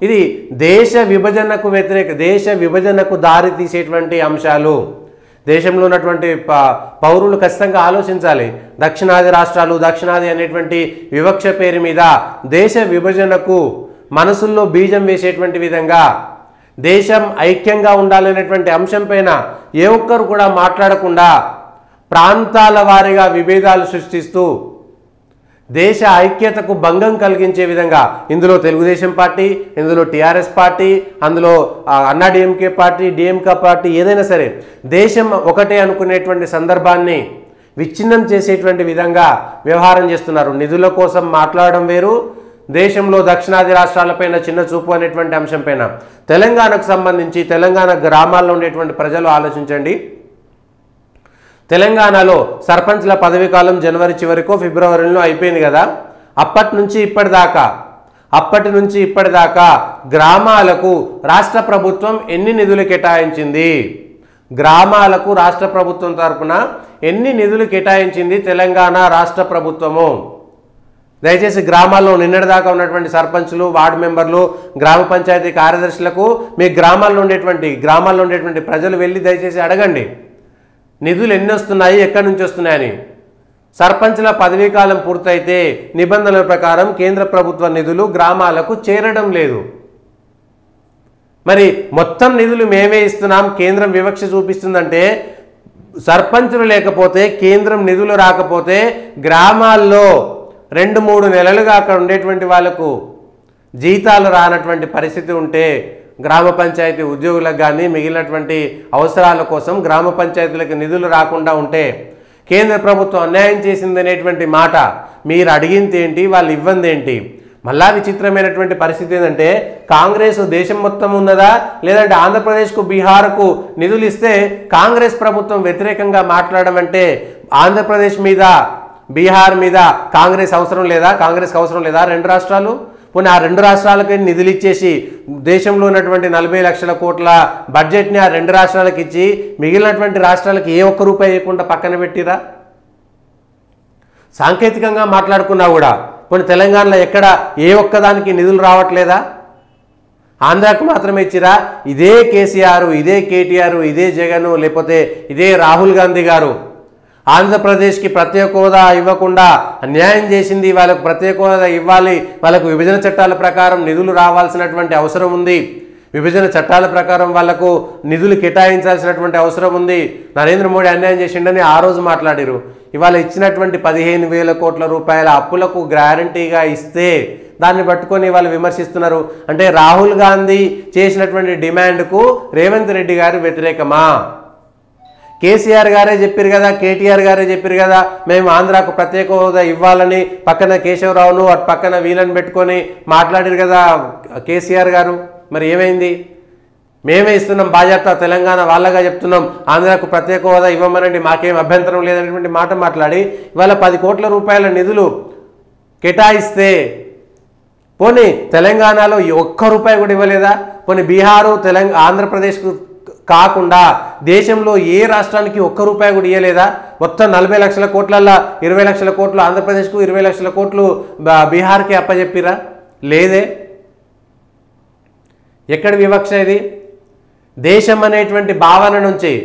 ఇది దేశ విభజనకు వ్యతిరేక దేశ విభజనకు దారి తీసేటువంటి అంశాలు. దేశంలో ఉన్నటువంటి పౌరులు ఖచ్చితంగా ఆలోచించాలి. దక్షిణాది రాష్ట్రాలు దక్షిణాది అనేటువంటి వివక్ష పేరు మీద దేశ విభజనకు మనసుల్లో బీజం వేసేటువంటి విధంగా దేశం ఐక్యంగా ఉండాలనేటువంటి అంశంపైన ఏ ఒక్కరు కూడా మాట్లాడకుండా ప్రాంతాల వారీగా విభేదాలు సృష్టిస్తూ దేశ ఐక్యతకు భంగం కలిగించే విధంగా ఇందులో తెలుగుదేశం పార్టీ, ఇందులో టీఆర్ఎస్ పార్టీ, అందులో అన్నా డిఎంకే పార్టీ, డిఎంకే పార్టీ ఏదైనా సరే దేశం ఒకటే అనుకునేటువంటి సందర్భాన్ని విచ్ఛిన్నం చేసేటువంటి విధంగా వ్యవహారం చేస్తున్నారు. నిధుల కోసం మాట్లాడడం వేరు, దేశంలో దక్షిణాది రాష్ట్రాలపైన చిన్న చూపు అనేటువంటి అంశంపైన. తెలంగాణకు సంబంధించి తెలంగాణ గ్రామాల్లో ఉండేటువంటి ప్రజలు ఆలోచించండి. తెలంగాణలో సర్పంచ్ల పదవీ కాలం జనవరి చివరికో ఫిబ్రవరిలో అయిపోయింది కదా. అప్పటి నుంచి ఇప్పటిదాకా గ్రామాలకు రాష్ట్ర ప్రభుత్వం ఎన్ని నిధులు కేటాయించింది, గ్రామాలకు రాష్ట్ర ప్రభుత్వం తరపున ఎన్ని నిధులు కేటాయించింది తెలంగాణ రాష్ట్ర ప్రభుత్వము? దయచేసి గ్రామాల్లో నిన్నటిదాకా ఉన్నటువంటి సర్పంచులు, వార్డు మెంబర్లు, గ్రామ పంచాయతీ కార్యదర్శులకు మీ గ్రామాల్లో ఉండేటువంటి ప్రజలు వెళ్ళి దయచేసి అడగండి నిధులు ఎన్ని వస్తున్నాయి, ఎక్కడి నుంచి వస్తున్నాయని. సర్పంచ్ల పదవీ కాలం పూర్తయితే నిబంధనల ప్రకారం కేంద్ర ప్రభుత్వ నిధులు గ్రామాలకు చేరడం లేదు. మరి మొత్తం నిధులు మేమే ఇస్తున్నాం, కేంద్రం వివక్ష చూపిస్తుందంటే సర్పంచులు లేకపోతే, కేంద్రం నిధులు రాకపోతే గ్రామాల్లో 2-3 నెలలుగా అక్కడ ఉండేటువంటి వాళ్లకు జీతాలు రానటువంటి పరిస్థితి ఉంటే గ్రామ పంచాయతీ ఉద్యోగులకు కానీ మిగిలినటువంటి అవసరాల కోసం గ్రామ పంచాయతీలకు నిధులు రాకుండా ఉంటే కేంద్ర ప్రభుత్వం అన్యాయం చేసిందనేటువంటి మాట మీరు అడిగింది ఏంటి, వాళ్ళు ఇవ్వంది ఏంటి? మళ్ళా విచిత్రమైనటువంటి పరిస్థితి ఏంటంటే కాంగ్రెస్ దేశం మొత్తం ఉన్నదా, లేదంటే ఆంధ్రప్రదేశ్కు బీహార్కు నిధులు ఇస్తే కాంగ్రెస్ ప్రభుత్వం వ్యతిరేకంగా మాట్లాడడం అంటే ఆంధ్రప్రదేశ్ మీద బీహార్ మీద కాంగ్రెస్కి అవసరం లేదా? 2 రాష్ట్రాలు పోనీ ఆ 2 రాష్ట్రాలకి నిధులు ఇచ్చేసి దేశంలో ఉన్నటువంటి 40 లక్షల కోట్ల బడ్జెట్ని ఆ 2 రాష్ట్రాలకు ఇచ్చి మిగిలినటువంటి రాష్ట్రాలకు ఏ ఒక్క రూపాయి ఇవ్వకుండా పక్కన పెట్టిరా? సాంకేతికంగా మాట్లాడుకున్నా కూడా పోనీ తెలంగాణలో ఎక్కడ ఏ ఒక్కదానికి నిధులు రావట్లేదా? ఆంధ్రాకు మాత్రమే ఇచ్చిరా? ఇదే కేసీఆర్, ఇదే కేటీఆర్, ఇదే జగన్, లేకపోతే ఇదే రాహుల్ గాంధీ గారు ఆంధ్రప్రదేశ్కి ప్రత్యేక హోదా ఇవ్వకుండా అన్యాయం చేసింది. వాళ్ళకు ప్రత్యేక హోదా ఇవ్వాలి, వాళ్ళకు విభజన చట్టాల ప్రకారం నిధులు రావాల్సినటువంటి అవసరం ఉంది, విభజన చట్టాల ప్రకారం వాళ్లకు నిధులు కేటాయించాల్సినటువంటి అవసరం ఉంది. నరేంద్ర మోడీ అన్యాయం చేసిండని ఆ రోజు మాట్లాడారు. ఇవాళ ఇచ్చినటువంటి 15,000 కోట్ల రూపాయల అప్పులకు గ్యారంటీగా ఇస్తే దాన్ని పట్టుకొని వాళ్ళు విమర్శిస్తున్నారు. అంటే రాహుల్ గాంధీ చేసినటువంటి డిమాండ్కు రేవంత్ రెడ్డి గారు వ్యతిరేకమా? కేసీఆర్ గారే చెప్పారు కదా, కేటీఆర్ గారే చెప్పారు కదా మేము ఆంధ్రాకు ప్రత్యేక హోదా ఇవ్వాలని, పక్కన కేశవరావును అటు పక్కన వీళ్ళని పెట్టుకొని మాట్లాడారు కదా కేసీఆర్ గారు. మరి ఏమైంది? మేమే ఇస్తున్నాం బాధ్యత, తెలంగాణ వాళ్ళగా చెప్తున్నాం, ఆంధ్రాకు ప్రత్యేక హోదా ఇవ్వమనండి, మాకేం అభ్యంతరం లేదనేటువంటి మాట మాట్లాడి ఇవాళ 10 కోట్ల రూపాయల నిధులు కేటాయిస్తే పోనీ తెలంగాణలో ఒక్క రూపాయి కూడా ఇవ్వలేదా? పోనీ బీహారు ఆంధ్రప్రదేశ్కు కాకుండా దేశంలో ఏ రాష్ట్రానికి ఒక్క రూపాయి కూడా ఇవ్వలేదా? మొత్తం 40 లక్షల కోట్లల్లో 20 లక్షల కోట్లు ఆంధ్రప్రదేశ్కు, 20 లక్షల కోట్లు బీహార్కి అప్పచెప్పిరా? లేదే. ఎక్కడ వివక్ష ఇది? దేశం అనేటువంటి భావన నుంచి